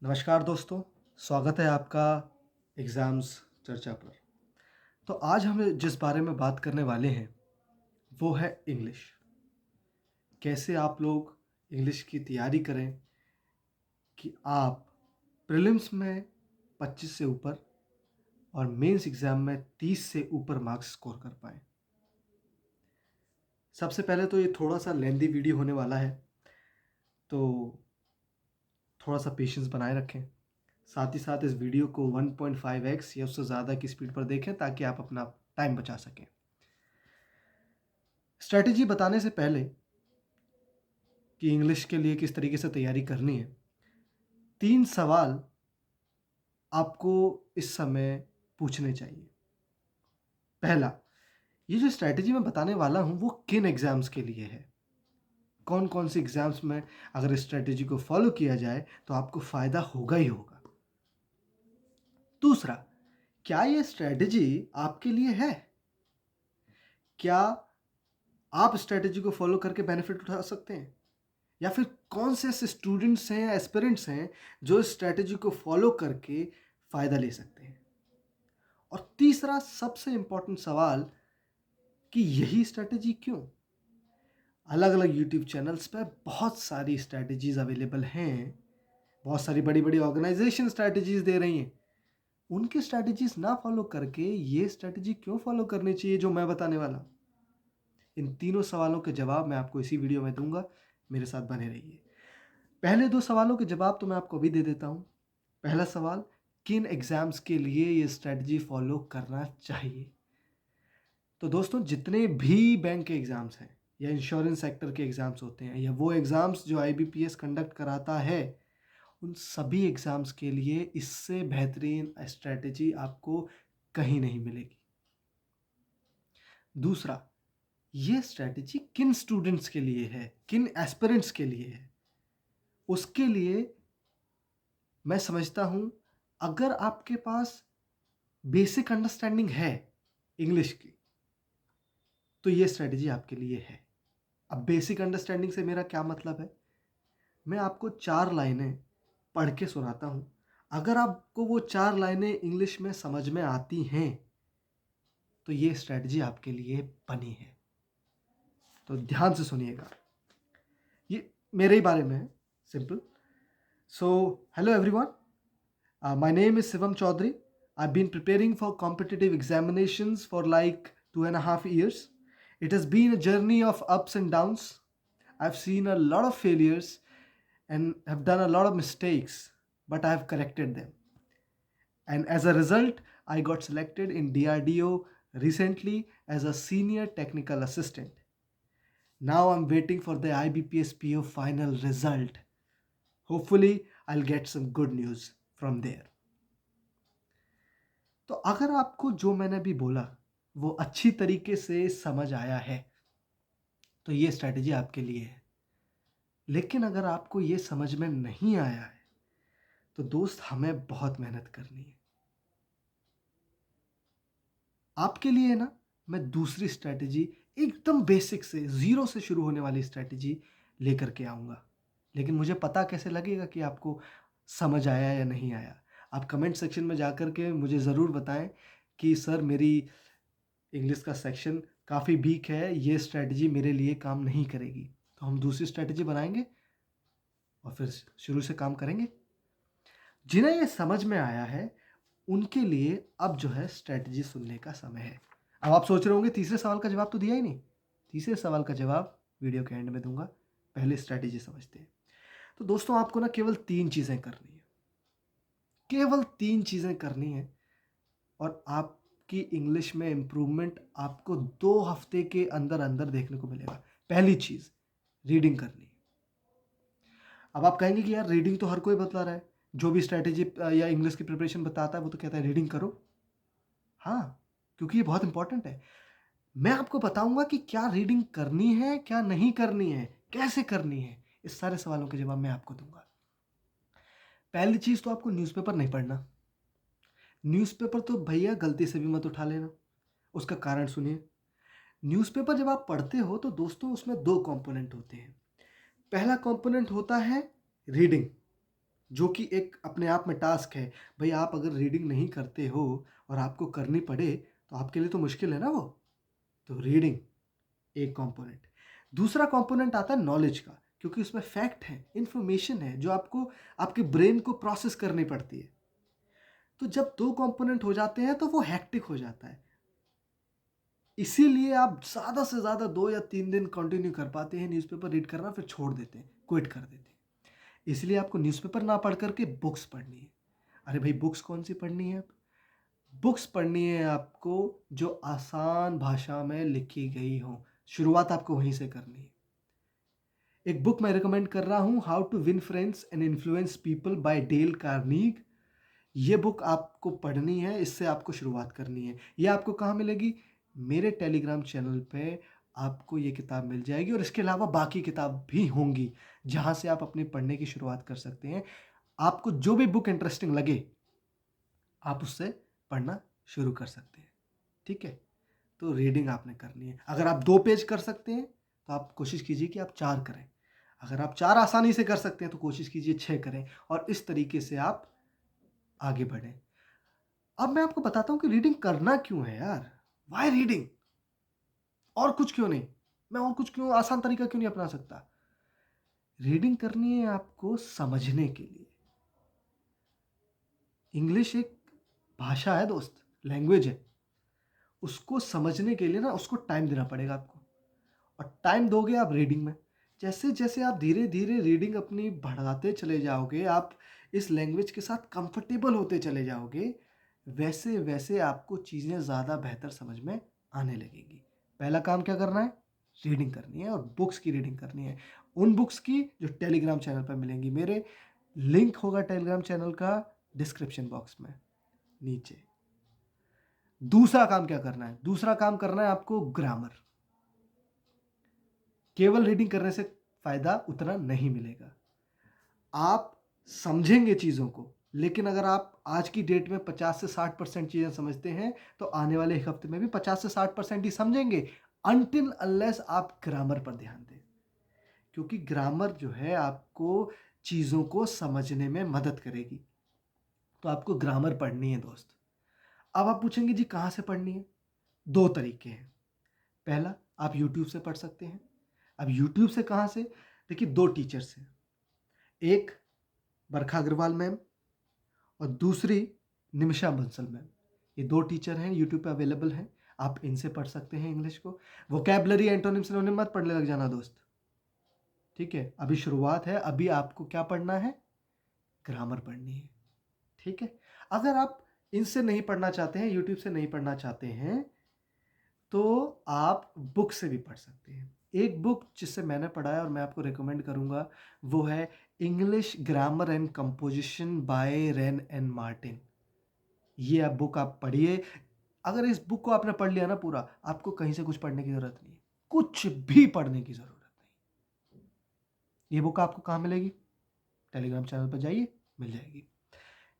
नमस्कार दोस्तों, स्वागत है आपका एग्ज़ाम्स चर्चा पर। तो आज हम जिस बारे में बात करने वाले हैं, वो है इंग्लिश। कैसे आप लोग इंग्लिश की तैयारी करें कि आप प्रीलिम्स में 25 से ऊपर और मेंस एग्ज़ाम में 30 से ऊपर मार्क्स स्कोर कर पाएँ। सबसे पहले तो ये थोड़ा-सा लेंथी वीडियो होने वाला है, तो थोड़ा-सा पेशेंस बनाए रखें। साथ ही साथ इस वीडियो को 1.5x या उससे ज़्यादा की स्पीड पर देखें ताकि आप अपना टाइम बचा सकें। स्ट्रैटेजी बताने से पहले कि इंग्लिश के लिए किस तरीके से तैयारी करनी है, 3 सवाल आपको इस समय पूछने चाहिए। पहला, ये जो स्ट्रैटेजी मैं बताने वाला हूँ वो किन एग्ज़ाम्स के लिए है? कौन-कौन से एग्ज़ाम्स में अगर इस स्ट्रैटेजी को फ़ॉलो किया जाए तो आपको फ़ायदा होगा ही होगा। दूसरा, क्या ये स्ट्रैटेजी आपके लिए है? क्या आप स्ट्रैटेजी को फ़ॉलो करके बेनिफिट उठा सकते हैं? या फिर कौन से ऐसे स्टूडेंट्स हैं या एस्पिरेंट्स हैं जो इस स्ट्रैटेजी को फॉलो करके फ़ायदा ले सकते हैं? और तीसरा सबसे इम्पोर्टेंट सवाल कि यही स्ट्रैटेजी क्यों? अलग-अलग यूट्यूब चैनल्स पे बहुत सारी स्ट्रैटेजीज़ अवेलेबल हैं। बहुत सारी बड़ी-बड़ी ऑर्गेनाइज़ेशन स्ट्रैटेजीज़ दे रही हैं। उनकी स्ट्रैटेजीज़ ना फॉलो करके ये स्ट्रैटेजी क्यों फॉलो करनी चाहिए जो मैं बताने वाला हूँ? इन तीनों सवालों के जवाब मैं आपको इसी वीडियो में दूँगा। मेरे साथ बने रहिए। पहले 2 सवालों के जवाब तो मैं आपको अभी दे देता हूँ। पहला सवाल, किन एग्ज़ाम्स के लिए ये स्ट्रैटेजी फ़ॉलो करना चाहिए? तो दोस्तों जितने भी बैंक के एग्ज़ाम्स हैं या इंश्योरेंस सेक्टर के एग्ज़ाम्स होते हैं या वो एग्ज़ाम्स जो आईबीपीएस कंडक्ट कराता है, उन सभी एग्ज़ाम्स के लिए इससे बेहतरीन स्ट्रैटेजी आपको कहीं नहीं मिलेगी। दूसरा, ये स्ट्रैटेजी किन स्टूडेंट्स के लिए है, किन एस्पिरेंट्स के लिए है? उसके लिए मैं समझता हूँ, अगर आपके पास बेसिक अंडरस्टैंडिंग है इंग्लिश की, तो ये स्ट्रैटेजी आपके लिए है। अब बेसिक अंडरस्टैंडिंग से मेरा क्या मतलब है? मैं आपको 4 लाइनें पढ़ के सुनाता हूँ। अगर आपको वो 4 लाइनें इंग्लिश में समझ में आती हैं, तो ये स्ट्रैटेजी आपके लिए बनी है। तो ध्यान से सुनिएगा। ये मेरे ही बारे में है, simple. So hello everyone, my name is Shivam Chaudhary. I've been preparing for competitive examinations for like 2.5 years. It has been a journey of ups and downs. I've seen a lot of failures and have done a lot of mistakes, but I have corrected them. And as a result, I got selected in DRDO recently as a senior technical assistant. Now I'm waiting for the IBPS PO final result. Hopefully, I'll get some good news from there. तो अगर आपको जो मैंने अभी बोला वो अच्छी तरीके से समझ आया है, तो ये स्ट्रैटेजी आपके लिए है। लेकिन अगर आपको ये समझ में नहीं आया है, तो दोस्त हमें बहुत मेहनत करनी है। आपके लिए ना मैं दूसरी स्ट्रैटेजी एकदम बेसिक से ज़ीरो से शुरू होने वाली स्ट्रैटेजी लेकर के आऊँगा। लेकिन मुझे पता कैसे लगेगा कि आपको समझ आया या नहीं आया? आप कमेंट सेक्शन में जाकर के मुझे ज़रूर बताएँ कि सर मेरी इंग्लिश का सेक्शन काफ़ी वीक है, ये स्ट्रैटेजी मेरे लिए काम नहीं करेगी। तो हम दूसरी स्ट्रैटेजी बनाएँगे और फिर शुरू से काम करेंगे। जिन्हें ये समझ में आया है, उनके लिए अब जो है स्ट्रैटेजी सुनने का समय है। अब आप सोच रहे होंगे तीसरे सवाल का जवाब तो दिया ही नहीं। तीसरे सवाल का जवाब वीडियो के एंड में दूँगा। पहले स्ट्रैटेजी समझते हैं। तो दोस्तों आपको ना केवल 3 चीज़ें करनी है। केवल 3 चीज़ें करनी है और आपकी इंग्लिश में इम्प्रूवमेंट आपको 2 हफ्ते के अंदर-अंदर देखने को मिलेगा। पहली चीज़, रीडिंग करनी है। अब आप कहेंगे कि यार रीडिंग तो हर कोई बतला रहा है। जो भी स्ट्रैटेजी या इंग्लिश की प्रिपरेशन बताता है वो तो कहता है रीडिंग करो। हाँ, क्योंकि ये बहुत इम्पोर्टेंट है। मैं आपको बताऊँगा कि क्या रीडिंग करनी है, क्या नहीं करनी है, कैसे करनी है? इस सारे सवालों के जवाब मैं आपको दूँगा। पहली चीज़ तो आपको न्यूज़पेपर नहीं पढ़ना। न्यूज़पेपर तो भैया गलती से भी मत उठा लेना। उसका कारण सुनिए। न्यूज़पेपर जब आप पढ़ते हो तो दोस्तों उसमें 2 कंपोनेंट होते हैं। पहला कंपोनेंट होता है रीडिंग, जो कि एक अपने आप में टास्क है। भई आप अगर रीडिंग नहीं करते हो और आपको करनी पड़े, तो आपके लिए तो मुश्किल है ना वो। तो रीडिंग एक कंपोनेंट। दूसरा कंपोनेंट आता है नॉलेज का, क्योंकि उसमें फैक्ट है, इन्फॉर्मेशन है जो आपको आपके ब्रेन को प्रोसेस करनी पड़ती है। तो जब 2 कंपोनेंट हो जाते हैं तो वो हेक्टिक हो जाता है। इसीलिए आप ज़्यादा से ज़्यादा 2 या 3 दिन कंटिन्यू कर पाते हैं न्यूज़पेपर रीड करना, फिर छोड़ देते हैं, क्विट कर देते हैं। इसलिए आपको न्यूज़पेपर ना पढ़ कर के बुक्स पढ़नी है। अरे भाई बुक्स कौन-सी पढ़नी है? बुक्स पढ़नी है आपको जो आसान भाषा में लिखी गई हों। शुरुआत आपको वहीं से करनी है। एक बुक मैं रिकमेंड कर रहा हूँ, how to win friends and influence people by Dale Carnegie. ये बुक आपको पढ़नी है, इससे आपको शुरुआत करनी है। ये आपको कहाँ मिलेगी? मेरे टेलीग्राम चैनल पे आपको ये किताब मिल जाएगी और इसके अलावा बाकी किताब भी होंगी, जहाँ से आप अपनी पढ़ने की शुरुआत कर सकते हैं। आपको जो भी बुक इंटरेस्टिंग लगे, आप उससे पढ़ना शुरू कर सकते हैं। ठीक है? तो रीडिंग आपने करनी है। अगर आप 2 पेज कर सकते हैं, तो आप कोशिश कीजिए कि आप 4 करें। अगर आप 4 आसानी से कर सकते हैं, तो कोशिश कीजिए 6 करें और इस तरीके से आप आगे बढ़ें। अब मैं आपको बताता हूँ कि रीडिंग करना क्यों है यार? Why reading? और कुछ क्यों नहीं? मैं और कुछ क्यों आसान तरीका क्यों नहीं अपना सकता? रीडिंग करनी है आपको समझने के लिए। इंग्लिश एक भाषा है दोस्त, लैंग्वेज है। उसको समझने के लिए ना उसको टाइम देना पड़ेगा आपको और टाइम दोगे आप रीडिंग में। जैसे-जैसे आप धीरे-धीरे रीडिंग अपनी बढ़ाते चले जाओगे, आप इस लैंग्वेज के साथ कंफर्टेबल होते चले जाओगे, वैसे-वैसे आपको चीज़ें ज़्यादा बेहतर समझ में आने लगेंगी। पहला काम क्या करना है? रीडिंग करनी है और बुक्स की रीडिंग करनी है। उन बुक्स की जो टेलीग्राम चैनल पे मिलेंगी। मेरे लिंक होगा टेलीग्राम चैनल का डिस्क्रिप्शन बॉक्स में नीचे। दूसरा काम क्या करना है? दूसरा काम करना है आपको ग्रामर। केवल रीडिंग करने से फ़ायदा उतना नहीं मिलेगा। आप समझेंगे चीज़ों को, लेकिन अगर आप आज की डेट में 50 से 60% चीज़ें समझते हैं, तो आने वाले 1 हफ्ते में भी 50 से 60% ही समझेंगे, अनटिल अनलेस आप ग्रामर पर ध्यान दें। क्योंकि ग्रामर जो है आपको चीज़ों को समझने में मदद करेगी। तो आपको ग्रामर पढ़नी है दोस्त। अब आप पूछेंगे जी कहाँ से पढ़नी है? 2 तरीके हैं। पहला, आप यूट्यूब से पढ़ सकते हैं। अब यूट्यूब से कहाँ से? देखिए 2 टीचर्स हैं। एक बरखा अग्रवाल मैम और दूसरी निमिषा बंसल मैम। ये 2 टीचर हैं, यूट्यूब पे अवेलेबल हैं। आप इनसे पढ़ सकते हैं इंग्लिश को। वोकैब्युलरी, एंटोनिम, सिनोनिम मत पढ़ने लग जाना दोस्त। ठीक है? अभी शुरुआत है, अभी आपको क्या पढ़ना है? ग्रामर पढ़नी है। ठीक है? अगर आप इनसे नहीं पढ़ना चाहते हैं, यूट्यूब से नहीं पढ़ना चाहते हैं, तो आप बुक से भी पढ़ सकते हैं। एक बुक जिससे मैंने पढ़ा है और मैं आपको रिकमेंड करूँगा, वो है English grammar and composition bye rain and Martin. ये आप बुक आप पढ़िए। अगर इस बुक को आपने पढ़ लिया ना पूरा, आपको कहीं से कुछ पढ़ने की ज़रूरत नहीं है। कुछ भी पढ़ने की ज़रूरत नहीं। ये बुक आपको कहाँ मिलेगी? टेलीग्राम चैनल पर जाइए, मिल जाएगी।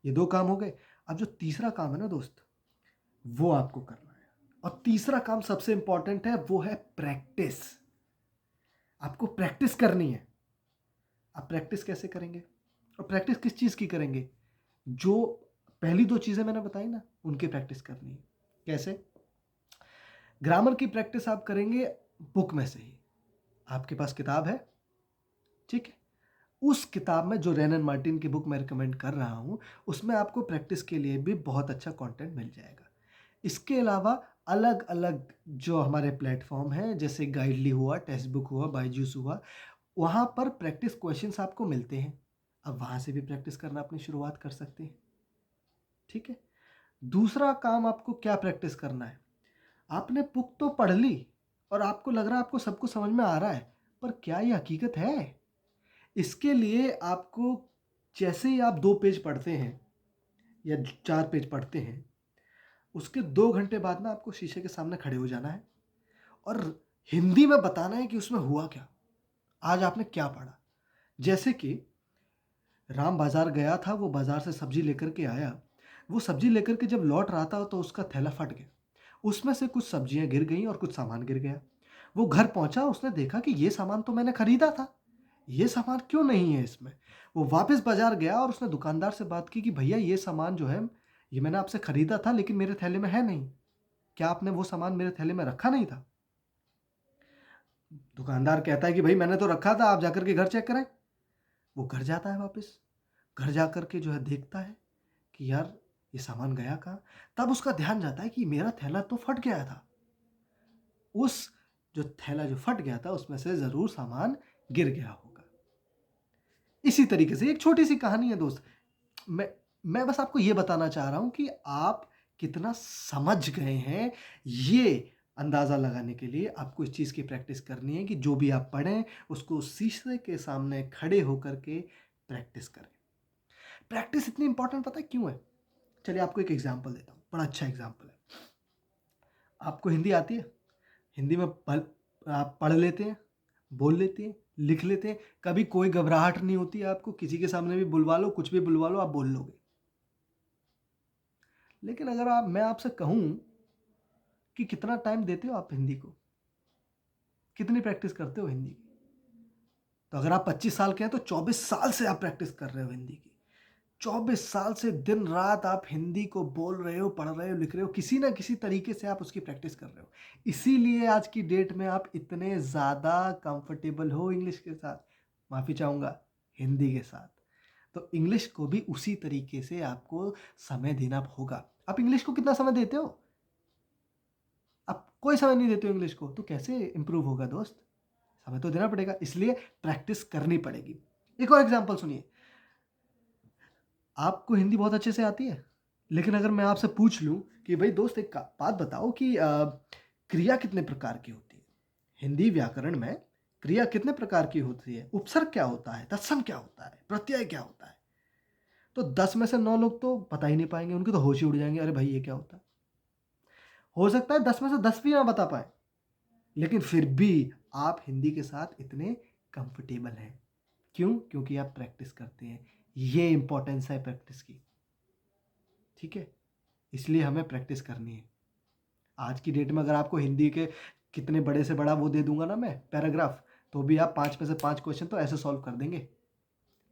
ये 2 काम हो गए। अब जो तीसरा काम है ना दोस्त, वो आपको करना है और तीसरा काम सबसे इम्पोर्टेंट है, वो है प्रैक्टिस। आपको प्रैक्टिस करनी है। आप प्रैक्टिस कैसे करेंगे? और प्रैक्टिस किस चीज़ की करेंगे? जो पहली 2 चीज़ें मैंने बताई ना, उनकी प्रैक्टिस करनी है। कैसे? ग्रामर की प्रैक्टिस आप करेंगे बुक में से ही। आपके पास किताब है, ठीक है? उस किताब में जो रेन एंड मार्टिन की बुक मैं रिकमेंड कर रहा हूँ, उसमें आपको प्रैक्टिस के लिए भी बहुत अच्छा कंटेंट मिल जाएगा। इसके अलावा अलग-अलग जो हमारे प्लेटफ़ॉर्म हैं, जैसे गाइडली हुआ, टेक्स्ट बुक हुआ, बायजूस हुआ, वहाँ पर प्रैक्टिस क्वेश्चंस आपको मिलते हैं। अब वहाँ से भी प्रैक्टिस करना अपनी शुरुआत कर सकते हैं, ठीक है? दूसरा काम आपको क्या प्रैक्टिस करना है? आपने बुक तो पढ़ ली और आपको लग रहा है आपको सब कुछ समझ में आ रहा है, पर क्या ये हकीकत है? इसके लिए आपको जैसे ही आप 2 पेज पढ़ते हैं या 4 पेज पढ़ते हैं, उसके 2 घंटे बाद ना आपको शीशे के सामने खड़े हो जाना है और हिंदी में बताना है कि उसमें हुआ क्या? आज आपने क्या पढ़ा? जैसे कि राम बाज़ार गया था, वो बाज़ार से सब्ज़ी लेकर के आया। वो सब्ज़ी लेकर के जब लौट रहा था तो उसका थैला फट गया। उसमें से कुछ सब्ज़ियाँ गिर गईं और कुछ सामान गिर गया। वो घर पहुँचा, उसने देखा कि ये सामान तो मैंने खरीदा था, ये सामान क्यों नहीं है इसमें? वो वापस बाज़ार गया और उसने दुकानदार से बात की कि भैया ये सामान जो है, ये मैंने आपसे खरीदा था लेकिन मेरे थैले में है नहीं। क्या आपने वो सामान मेरे थैले में रखा नहीं था? दुकानदार कहता है कि भई मैंने तो रखा था, आप जाकर के घर चेक करें। वो घर जाता है वापस। घर जाकर के जो है देखता है कि यार ये सामान गया कहाँ? तब उसका ध्यान जाता है कि मेरा थैला तो फट गया था। उस जो थैला जो फट गया था उसमें से ज़रूर सामान गिर गया होगा। इसी तरीके से एक छोटी-सी कहानी है दोस्त। मैं मैं बस आपको ये बताना चाह रहा हूँ कि आप कितना समझ गए हैं, ये अंदाज़ा लगाने के लिए आपको इस चीज़ की प्रैक्टिस करनी है कि जो भी आप पढ़ें, उसको शीशे के सामने खड़े होकर के प्रैक्टिस करें। प्रैक्टिस इतनी इम्पोर्टेंट पता है क्यों है? चलिए आपको एक एग्ज़ाम्पल देता हूँ, बड़ा अच्छा एग्ज़ाम्पल है। आपको हिंदी आती है? हिंदी में आप पढ़ लेते हैं, बोल लेते हैं, लिख लेते हैं, कभी कोई घबराहट नहीं होती है आपको, किसी के सामने भी बुलवा लो, कुछ भी बुलवा लो, आप बोल लोगे। लेकिन अगर मैं आपसे कहूँ कि कितना टाइम देते हो आप हिंदी को? कितनी प्रैक्टिस करते हो हिंदी की? तो अगर आप 25 साल के हैं तो 24 साल से आप प्रैक्टिस कर रहे हो हिंदी की। 24 साल से दिन-रात आप हिंदी को बोल रहे हो, पढ़ रहे हो, लिख रहे हो, किसी न किसी तरीके से आप उसकी प्रैक्टिस कर रहे हो। इसीलिए आज की डेट में आप इतने ज़्यादा कंफर्टेबल हो इंग्लिश के साथ, माफ़ी चाहूँगा, हिंदी के साथ। तो इंग्लिश को भी उसी तरीके से आपको समय देना होगा। आप इंग्लिश को कितना समय देते हो? आप कोई समय नहीं देते हो इंग्लिश को, तो कैसे इम्प्रूव होगा दोस्त? समय तो देना पड़ेगा, इसलिए प्रैक्टिस करनी पड़ेगी। एक और एग्ज़ाम्पल सुनिए, आपको हिंदी बहुत अच्छे से आती है, लेकिन अगर मैं आपसे पूछ लूँ कि भई दोस्त एक का बात बताओ कि क्रिया कितने प्रकार की होती है? हिंदी व्याकरण में क्रिया कितने प्रकार की होती है? उपसर्ग क्या होता है? तत्सम क्या होता है? प्रत्यय क्या होता है? तो 10 में से 9 लोग तो बता ही नहीं पाएँगे, उनके तो होश ही उड़ जाएँगे, अरे भाई ये क्या होता है? हो सकता है 10 में से 10 भी ना बता पाएँ, लेकिन फिर भी आप हिंदी के साथ इतने कंफर्टेबल हैं। क्यों? क्योंकि आप प्रैक्टिस करते हैं। ये इम्पोर्टेंस है प्रैक्टिस की, ठीक है? इसलिए हमें प्रैक्टिस करनी है। आज की डेट में अगर आपको हिंदी के कितने बड़े से बड़ा वो दे दूँगा ना मैं पैराग्राफ, तो भी आप 5 में से 5 क्वेश्चन तो ऐसे सॉल्व कर देंगे।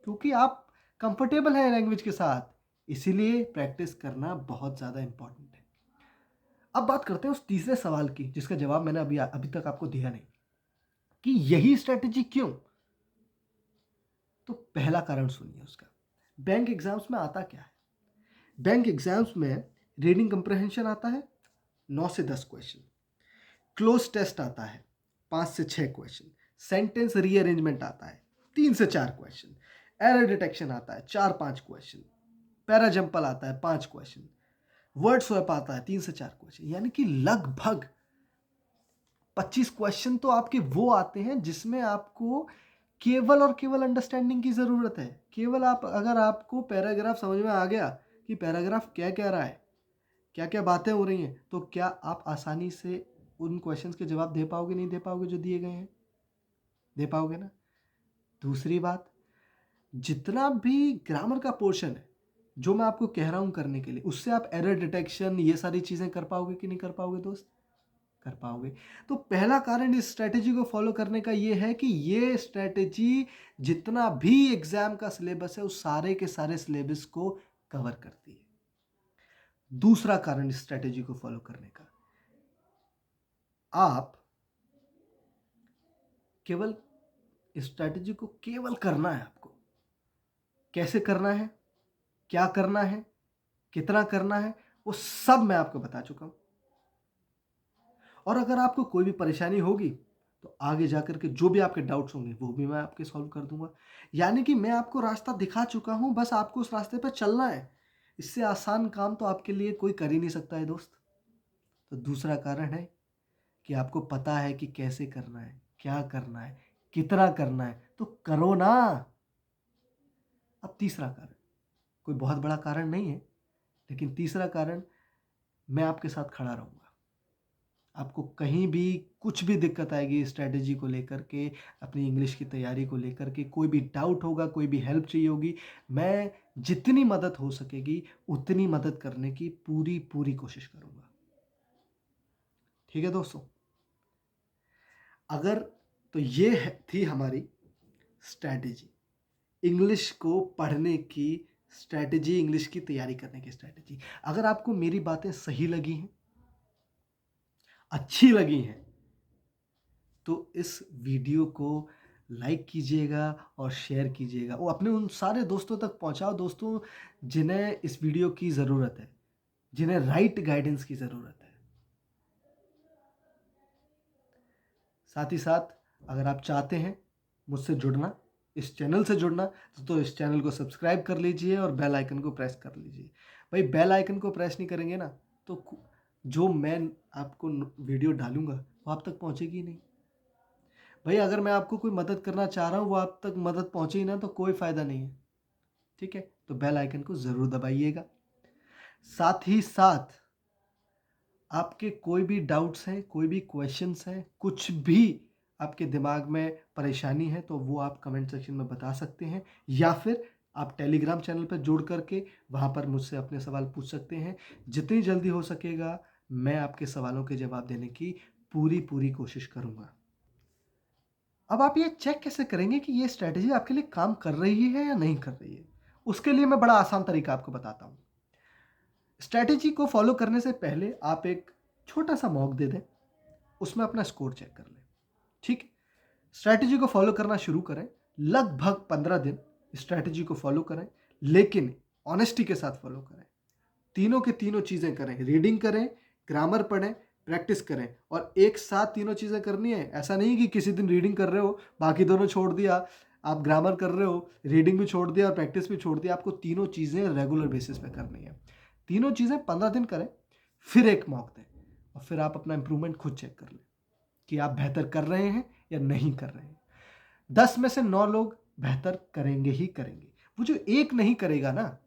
क्योंकि आप कंफर्टेबल हैं लैंग्वेज के साथ, इसीलिए प्रैक्टिस करना बहुत ज़्यादा इम्पोर्टेंट है। अब बात करते हैं उस तीसरे सवाल की, जिसका जवाब मैंने अभी तक आपको दिया नहीं, कि यही स्ट्रैटेजी क्यों? तो पहला कारण सुनिए उसका। बैंक एग्ज़ाम्स में आता क्या है? बैंक एग्ज़ाम्स में रीडिंग कम्प्रिहेंशन आता है 9 से 10 क्वेश्चन, क्लोज़ टेस्ट आता है 5 से 6 क्वेश्चन, सेंटेंस रीअरेंजमेंट आता है 3 से 4 क्वेश्चन, एरर डिटेक्शन आता है 4-5 क्वेश्चन, पैराजंपल आता है 5 क्वेश्चन, वर्ड स्वैप आता है 3 से 4 क्वेश्चन, यानी कि लगभग 25 क्वेश्चन तो आपके वो आते हैं जिसमें आपको केवल और केवल अंडरस्टैंडिंग की ज़रूरत है। केवल अगर आपको पैराग्राफ समझ में आ गया कि पैराग्राफ क्या कह रहा है, क्या-क्या बातें हो रही हैं, तो क्या आप आसानी से उन क्वेश्चंस के जवाब दे पाओगे, नहीं दे पाओगे जो दिए गए हैं? दे पाओगे ना? दूसरी बात, जितना भी ग्रामर का पोर्शन है, जो मैं आपको कह रहा हूँ करने के लिए, उससे आप एरर डिटेक्शन ये सारी चीज़ें कर पाओगे कि नहीं कर पाओगे दोस्त? कर पाओगे। तो पहला कारण इस स्ट्रैटेजी को फॉलो करने का ये है कि ये स्ट्रैटेजी जितना भी एग्ज़ाम का सिलेबस है, उस सारे के सारे सिलेबस को कवर करती है। दूसरा कारण इस स्ट्रैटेजी को फॉलो करने का, आप केवल इस स्ट्रैटेजी को केवल करना है आपको। कैसे करना है? क्या करना है? कितना करना है? वो सब मैं आपको बता चुका हूँ। और अगर आपको कोई भी परेशानी होगी, तो आगे जाकर के जो भी आपके डाउट्स होंगे, वो भी मैं आपके सॉल्व कर दूँगा। यानी कि मैं आपको रास्ता दिखा चुका हूँ, बस आपको उस रास्ते पे चलना है। इससे आसान काम तो आपके लिए कोई कर ही नहीं सकता है दोस्त। तो दूसरा कारण है कि आपको पता है कि कैसे करना है, क्या करना है, कितना करना है, तो करो ना। अब तीसरा कारण, कोई बहुत बड़ा कारण नहीं है, लेकिन तीसरा कारण, मैं आपके साथ खड़ा रहूँगा। आपको कहीं भी कुछ भी दिक्कत आएगी स्ट्रैटेजी को लेकर के, अपनी इंग्लिश की तैयारी को लेकर के, कोई भी डाउट होगा, कोई भी हेल्प चाहिए होगी, मैं जितनी मदद हो सकेगी उतनी मदद करने की पूरी कोशिश करूँगा। ठीक है दोस्तों? अगर तो ये थी हमारी स्ट्रैटेजी इंग्लिश को पढ़ने की स्ट्रैटेजी, इंग्लिश की तैयारी करने की स्ट्रैटेजी। अगर आपको मेरी बातें सही लगी हैं, अच्छी लगी हैं, तो इस वीडियो को लाइक कीजिएगा और शेयर कीजिएगा। वो अपने उन सारे दोस्तों तक पहुँचाओ दोस्तों, जिन्हें इस वीडियो की ज़रूरत है, जिन्हें राइट गाइडेंस की ज़रूरत है। साथ ही साथ अगर आप चाहते हैं मुझसे जुड़ना, इस चैनल से जुड़ना, तो इस चैनल को सब्सक्राइब कर लीजिए और बेल आइकन को प्रेस कर लीजिए। भाई बेल आइकन को प्रेस नहीं करेंगे ना, तो जो मैं आपको वीडियो डालूंगा वो आप तक पहुंचेगी ही नहीं। भाई अगर मैं आपको कोई मदद करना चाह रहा हूँ, वो आप तक मदद पहुंचे ही ना, तो कोई फ़ायदा नहीं है। ठीक है, तो बेल आइकन को ज़रूर दबाइएगा। साथ ही साथ आपके कोई भी डाउट्स हैं, कोई भी क्वेश्चंस हैं, कुछ भी आपके दिमाग में परेशानी है, तो वो आप कमेंट सेक्शन में बता सकते हैं, या फिर आप टेलीग्राम चैनल पर जुड़ करके वहाँ पर मुझसे अपने सवाल पूछ सकते हैं। जितनी जल्दी हो सकेगा मैं आपके सवालों के जवाब देने की पूरी कोशिश करूँगा। अब आप ये चेक कैसे करेंगे कि ये स्ट्रैटेजी आपके लिए काम कर रही है या नहीं कर रही है? उसके लिए मैं बड़ा आसान तरीका आपको बताता हूँ। स्ट्रैटेजी को फॉलो करने से पहले आप एक छोटा-सा मॉक दे दें, उसमें अपना स्कोर चेक कर लें। ठीक है? स्ट्रैटेजी को फॉलो करना शुरू करें, लगभग 15 दिन स्ट्रैटेजी को फॉलो करें, लेकिन ऑनेस्टी के साथ फॉलो करें। तीनों की तीनों चीज़ें करें, रीडिंग करें, ग्रामर पढ़ें, प्रैक्टिस करें, और एक साथ तीनों चीज़ें करनी है। ऐसा नहीं कि किसी दिन रीडिंग कर रहे हो, बाकी दोनों छोड़ दिया, आप ग्रामर कर रहे हो, रीडिंग भी छोड़ दिया और प्रैक्टिस भी छोड़ दिया। आपको तीनों चीज़ें रेगुलर बेसिस पे करनी है। तीनों चीज़ें 15 दिन करें, फिर एक मॉक दें, और फिर आप अपना इम्प्रूवमेंट खुद चेक कर लें कि आप बेहतर कर रहे हैं या नहीं कर रहे हैं। 10 में से 9 लोग बेहतर करेंगे ही करेंगे। वो जो एक नहीं करेगा ना,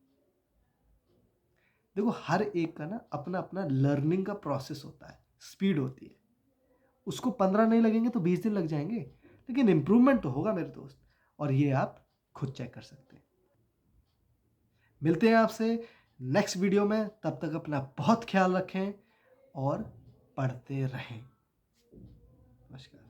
देखो हर एक का ना अपना-अपना लर्निंग का प्रोसेस होता है, स्पीड होती है। उसको 15 नहीं लगेंगे तो 20 दिन लग जाएँगे, लेकिन इम्प्रूवमेंट तो होगा मेरे दोस्त, और ये आप खुद चेक कर सकते हैं। मिलते हैं आपसे नेक्स्ट वीडियो में, तब तक अपना बहुत ख्याल रखें और पढ़ते रहें। नमस्कार।